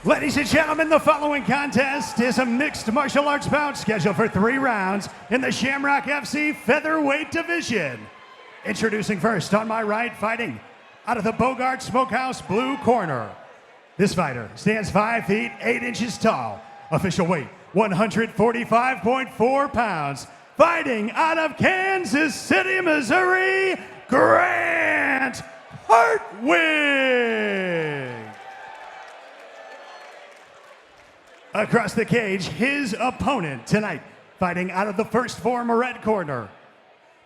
Ladies and gentlemen, the following contest is a mixed martial arts bout scheduled for 3 rounds in the Shamrock FC featherweight division. Introducing first on my right, fighting out of the Bogart Smokehouse blue corner. This fighter stands 5 feet 8 inches tall, official weight 145.4 pounds. Fighting out of Kansas City, Missouri, Grant Hartwig. Across the cage, his opponent tonight, fighting out of the First Form red corner.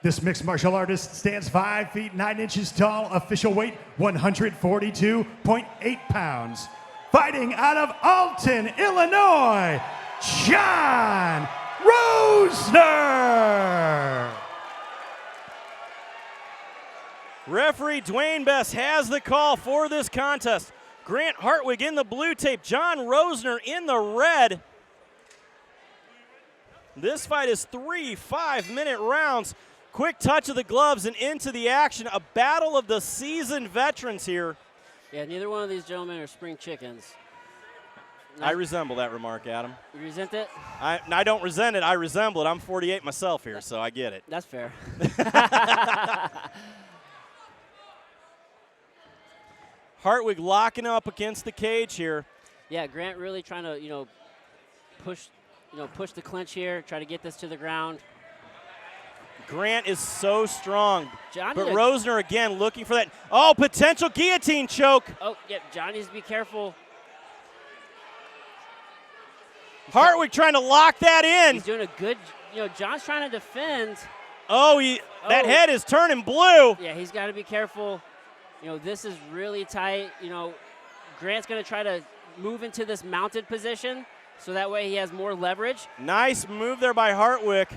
This mixed martial artist stands 5 feet 9 inches tall, official weight 142.8 pounds. Fighting out of Alton, Illinois, Jon Rosener. Referee Dwayne Best has the call for this contest. Grant Hartwig in the blue tape, Jon Rosener in the red. This fight is 3 5-minute rounds. Quick touch of the gloves and into the action. A battle of the seasoned veterans here. Yeah, neither one of these gentlemen are spring chickens. I resemble that remark, Adam. You resent it? I don't resent it, I resemble it. I'm 48 myself here, so I get it. That's fair. Hartwig locking up against the cage here. Yeah, Grant really trying to, push the clinch here, try to get this to the ground. Grant is so strong. John But Rosener again looking for that. Oh, potential guillotine choke. Oh, yeah, John needs to be careful. Hartwig trying to lock that in. He's doing a good, John's trying to defend. Oh, that head is turning blue. Yeah, he's got to be careful. This is really tight. Grant's going to try to move into this mounted position so that way he has more leverage. Nice move there by Hartwig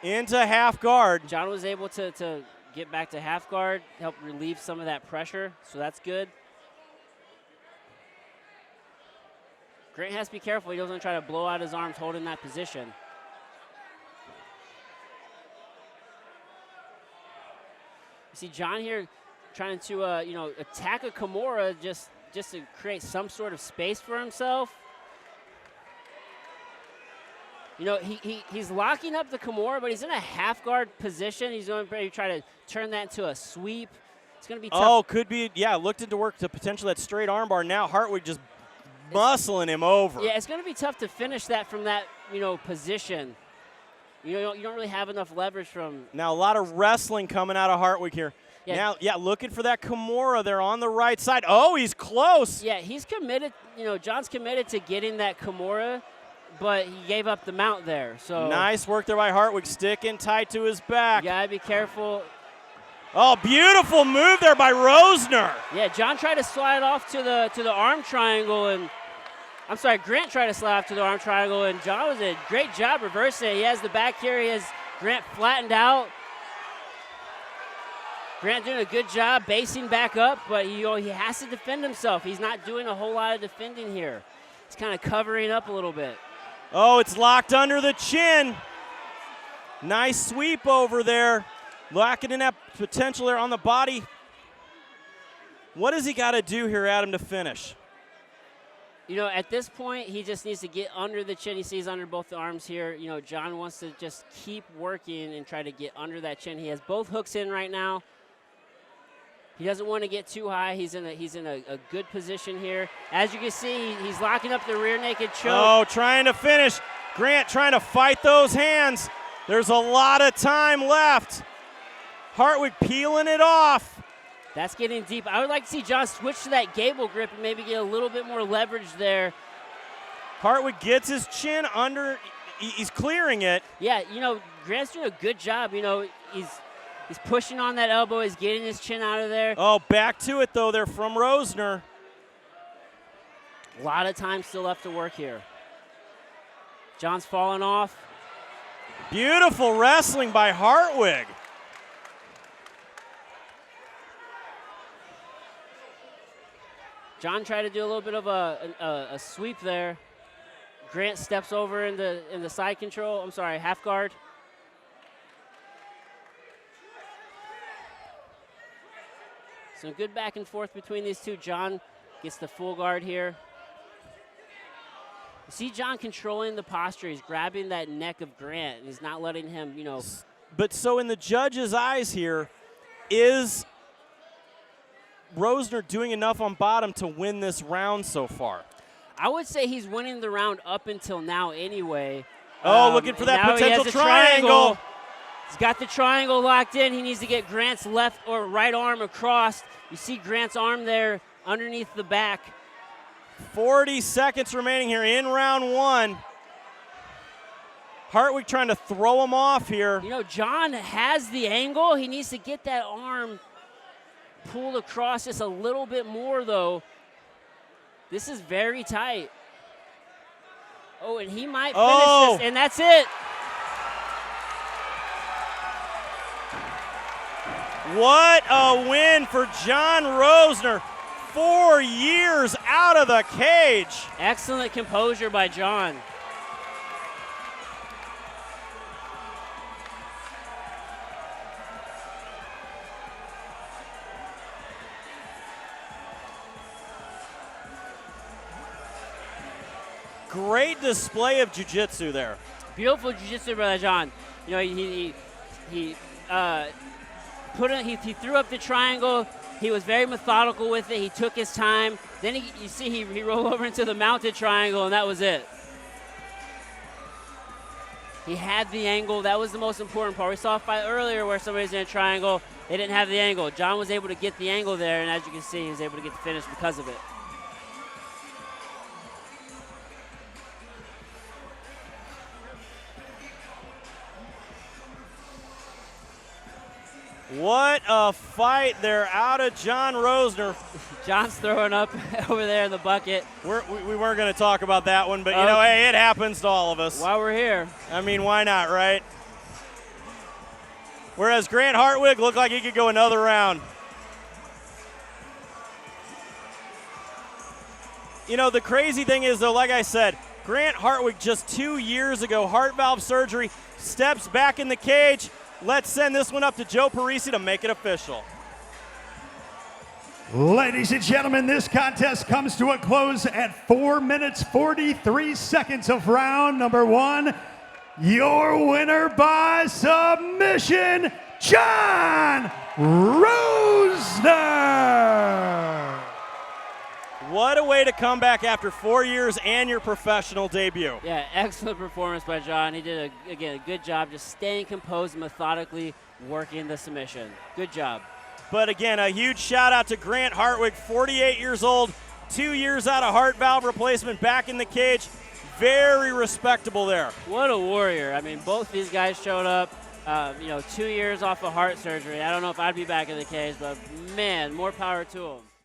into half guard. John was able to get back to half guard, help relieve some of that pressure, so that's good. Grant has to be careful. He doesn't try to blow out his arms holding that position. You see John here trying to, attack a Kimura just to create some sort of space for himself. He's locking up the Kimura, but he's in a half guard position. He's going to try to turn that into a sweep. It's going to be tough. Oh, could be, yeah, looked into work to potentially that straight armbar. Now Hartwig just muscling him over. Yeah, it's going to be tough to finish that from that, position. You don't really have enough leverage from. Now a lot of wrestling coming out of Hartwig here. Yeah. Now, looking for that Kimura there on the right side. Oh, he's close. Yeah, he's committed. John's committed to getting that Kimura, but he gave up the mount there. So nice work there by Hartwig, sticking tight to his back. You gotta be careful. Oh, beautiful move there by Rosener. Yeah, John tried to slide off to the arm triangle, and Grant tried to slide off to the arm triangle, and John was a great job reversing it. He has the back here. He has Grant flattened out. Grant doing a good job basing back up, but he has to defend himself. He's not doing a whole lot of defending here. He's kind of covering up a little bit. Oh, it's locked under the chin. Nice sweep over there. Locking in that potential there on the body. What does he got to do here, Adam, to finish? At this point, he just needs to get under the chin. He sees under both the arms here. John wants to just keep working and try to get under that chin. He has both hooks in right now. He doesn't want to get too high. He's in a good position here. As you can see, he's locking up the rear naked choke. Oh, trying to finish. Grant trying to fight those hands. There's a lot of time left. Hartwig peeling it off. That's getting deep. I would like to see John switch to that gable grip and maybe get a little bit more leverage there. Hartwig gets his chin under. He's clearing it. Yeah, Grant's doing a good job. He's pushing on that elbow. He's getting his chin out of there. Oh, back to it, though, there from Rosener. A lot of time still left to work here. John's falling off. Beautiful wrestling by Hartwig. John tried to do a little bit of a sweep there. Grant steps over in the side control. I'm sorry, half guard. Some good back and forth between these two. John gets the full guard here. You see Jon controlling the posture. He's grabbing that neck of Grant, and he's not letting him, you know. But so in the judge's eyes here, is Rosener doing enough on bottom to win this round so far? I would say he's winning the round up until now anyway. Oh, looking for that potential triangle. He's got the triangle locked in. He needs to get Grant's left or right arm across. You see Grant's arm there underneath the back. 40 seconds remaining here in round one. Hartwig trying to throw him off here. You know, Jon has the angle. He needs to get that arm pulled across just a little bit more, though. This is very tight. Oh, and he might finish this, and that's it. What a win for Jon Rosener. 4 years out of the cage. Excellent composure by Jon. Great display of jiu-jitsu there. Beautiful jiu-jitsu by Jon. You know, he threw up the triangle. He was very methodical with it. He took his time. Then he rolled over into the mounted triangle, and that was it. He had the angle. That was the most important part. We saw a fight earlier where somebody's in a triangle. They didn't have the angle. Jon was able to get the angle there, and as you can see, he was able to get the finish because of it. What a fight there out of Jon Rosener. Jon's throwing up over there in the bucket. We weren't going to talk about that one, but you know, hey, it happens to all of us. While we're here. I mean, why not, right? Whereas Grant Hartwig looked like he could go another round. You know, the crazy thing is, though, like I said, Grant Hartwig just 2 years ago, heart valve surgery, steps back in the cage. Let's send this one up to Joe Parisi to make it official. Ladies and gentlemen, this contest comes to a close at 4 minutes 43 seconds of round number one. Your winner by submission, Jon Rosener. What a way to come back after 4 years and your professional debut. Yeah, excellent performance by Jon. He did, a good job just staying composed and methodically working the submission. Good job. But again, a huge shout out to Grant Hartwig, 48 years old, 2 years out of heart valve replacement, back in the cage. Very respectable there. What a warrior. I mean, both these guys showed up, 2 years off of heart surgery. I don't know if I'd be back in the cage, but man, more power to them.